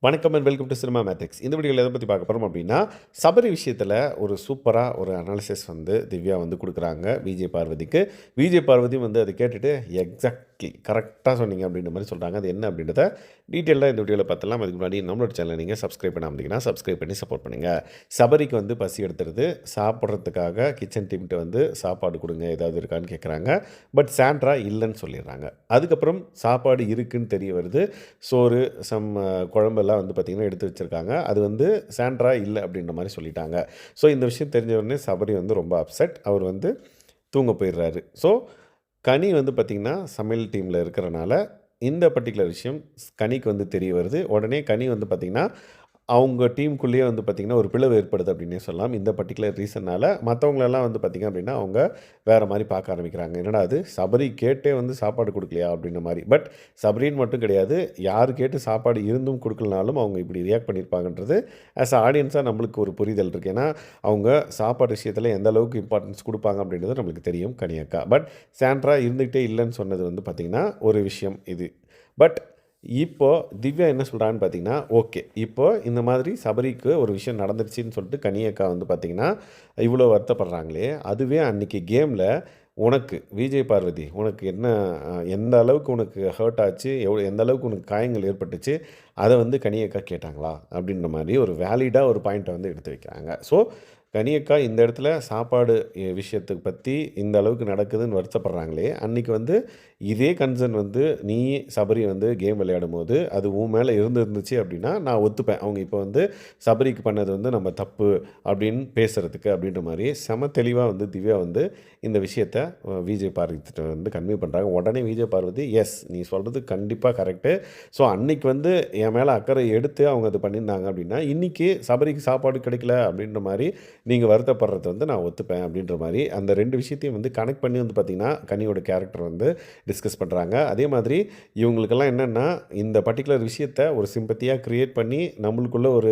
வணக்கம் and welcome to cinema matrix. இந்த வீடியோவில் எதை பற்றி பார்க்க போகிறோம் அப்படின்னா, சபரி விஷயத்தில் ஒரு சூப்பராக ஒரு அனாலிசிஸ் வந்து திவ்யா வந்து கொடுக்குறாங்க விஜய் பார்வதிக்கு. விஜய் பார்வதியும் வந்து அதை கேட்டுட்டு எக்ஸாக்ட்லி கரெக்டாக சொன்னீங்க அப்படின்ற மாதிரி சொல்கிறாங்க. அது என்ன அப்படின்றத டீட்டெயிலாக இந்த வீடியோவில் பார்த்தலாம். அதுக்கு முன்னாடி நம்மளோட சேனலை நீங்கள் சப்ஸ்கிரைப் பண்ணாமல் இருந்தீங்கன்னா சப்ஸ்கிரைப் பண்ணி சப்போர்ட் பண்ணுங்கள். சபரிக்கு வந்து பசி எடுத்துருது, சாப்பிட்றதுக்காக கிச்சன் டீம்கிட்ட வந்து சாப்பாடு கொடுங்க ஏதாவது இருக்கான்னு கேட்குறாங்க. பட் சாண்ட்ரா இல்லைன்னு சொல்லிடுறாங்க. அதுக்கப்புறம் சாப்பாடு இருக்குன்னு தெரிய வருது. சோறு குழம்பெல்லாம் வந்து பார்த்திங்கன்னா எடுத்து வச்சுருக்காங்க. அது வந்து சாண்ட்ரா இல்லை அப்படின்ற மாதிரி சொல்லிட்டாங்க. ஸோ இந்த விஷயம் தெரிஞ்ச உடனே சபரி வந்து ரொம்ப அப்செட். அவர் வந்து தூங்க போயிடுறாரு. ஸோ கனி வந்து பார்த்திங்கன்னா சமையல் டீமில் இருக்கிறனால இந்த பர்டிகுலர் விஷயம் கனிக்கு வந்து தெரிய வருது. உடனே கனி வந்து பார்த்திங்கன்னா அவங்க டீமுக்குள்ளேயே வந்து பார்த்திங்கன்னா ஒரு பிளவு ஏற்படுது அப்படின்னே சொல்லலாம். இந்த பர்டிகுலர் ரீசனால் மற்றவங்களெல்லாம் வந்து பார்த்திங்க அப்படின்னா அவங்க வேறு மாதிரி பார்க்க ஆரம்பிக்கிறாங்க. என்னடா அது சபரி கேட்டே வந்து சாப்பாடு கொடுக்கலையா அப்படின்ற மாதிரி. பட் சபரின்னு மட்டும் கிடையாது, யார் கேட்டு சாப்பாடு இருந்தும் கொடுக்கலனாலும் அவங்க இப்படி ரியாக்ட் பண்ணியிருப்பாங்கன்றது ஆஸ் அ ஆடியன்ஸாக நம்மளுக்கு ஒரு புரிதல் இருக்குது. ஏன்னா அவங்க சாப்பாடு விஷயத்தில் எந்த அளவுக்கு இம்பார்ட்டன்ஸ் கொடுப்பாங்க அப்படின்றது நம்மளுக்கு தெரியும் கனியக்கா. பட் சாண்ட்ரா இருந்துகிட்டே இல்லைன்னு சொன்னது வந்து பார்த்திங்கன்னா ஒரு விஷயம் இது. பட் இப்போது திவ்யா என்ன சொல்கிறான்னு பார்த்தீங்கன்னா, ஓகே இப்போது இந்த மாதிரி சபரிக்கு ஒரு விஷயம் நடந்துருச்சுன்னு சொல்லிட்டு கனியக்கா வந்து பார்த்திங்கன்னா இவ்வளோ வருத்தப்படுறாங்களே, அதுவே அன்றைக்கி கேமில் உனக்கு விஜய் பார்வதி உனக்கு என்ன எந்த அளவுக்கு உனக்கு ஹர்ட் ஆச்சு, எந்த அளவுக்கு உனக்கு காயங்கள் ஏற்பட்டுச்சு, அதை வந்து கனியக்கா கேட்டாங்களா அப்படின்ற மாதிரி ஒரு வேலிடாக ஒரு பாயிண்ட்டை வந்து எடுத்து வைக்கிறாங்க. ஸோ கனியக்கா இந்த இடத்துல சாப்பாடு விஷயத்துக்கு பற்றி இந்த அளவுக்கு நடக்குதுன்னு வருத்தப்படுறாங்களே, அன்றைக்கி வந்து இதே கன்சர்ன் வந்து நீ சபரி வந்து கேம் விளையாடும் போது அது உன் மேலே இருந்துருந்துச்சு அப்படின்னா நான் ஒத்துப்பேன். அவங்க இப்போ வந்து சபரிக்கு பண்ணது வந்து நம்ம தப்பு அப்படின்னு பேசுகிறதுக்கு அப்படின்ற மாதிரி செம தெளிவாக வந்து திவ்யா வந்து இந்த விஷயத்த விஜய் பார்வதிட்ட வந்து கன்வே பண்ணுறாங்க. உடனே விஜய் பார்வதி எஸ் நீ சொல்கிறது கண்டிப்பாக கரெக்டு. ஸோ அன்றைக்கி வந்து என் மேலே அக்கறை எடுத்து அவங்க அது பண்ணியிருந்தாங்க அப்படின்னா இன்றைக்கி சபரிக்கு சாப்பாடு கிடைக்கல அப்படின்ற மாதிரி நீங்கள் வருத்தப்படுறது வந்து நான் ஒத்துப்பேன் அப்படின்ற மாதிரி அந்த ரெண்டு விஷயத்தையும் வந்து கனெக்ட் பண்ணி வந்து பார்த்திங்கன்னா கனியோட கேரக்டர் வந்து டிஸ்கஸ் பண்ணுறாங்க. அதே மாதிரி இவங்களுக்கெல்லாம் என்னென்னா இந்த பர்டிகுலர் விஷயத்தை ஒரு சிம்பத்தியாக க்ரியேட் பண்ணி நம்மளுக்குள்ள ஒரு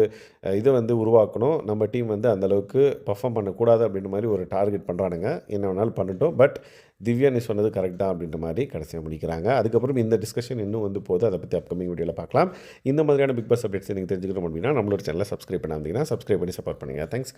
இதை வந்து உருவாக்கணும். நம்ம டீம் வந்து அந்தளவுக்கு பர்ஃபார்ம் பண்ணக்கூடாது அப்படின்ற மாதிரி ஒரு டார்கெட் பண்ணுறானுங்க. என்ன வேணாலும் பண்ணட்டும். பட் திவ்யா நீ சொன்னது கரெக்ட் தான் அப்படின்ற மாதிரி கடைசியாக முடிக்கிறாங்க. அதுக்கப்புறம் இந்த டிஸ்கஷன் இன்னும் வந்து போது. அதை பற்றி அப்கமிங் வீடியோவில் பார்க்கலாம். இந்த மாதிரியான பிக் பாஸ் அப்டேட்ஸ் நீங்கள் தெரிஞ்சுக்கணும் அப்படின்னா நம்மளோட சேனலை சப்ஸ்கிரைப் பண்ணாமல் சப்ஸ்கிரைப் பண்ணி சப்போர்ட் பண்ணுங்கள். தேங்க்ஸ்.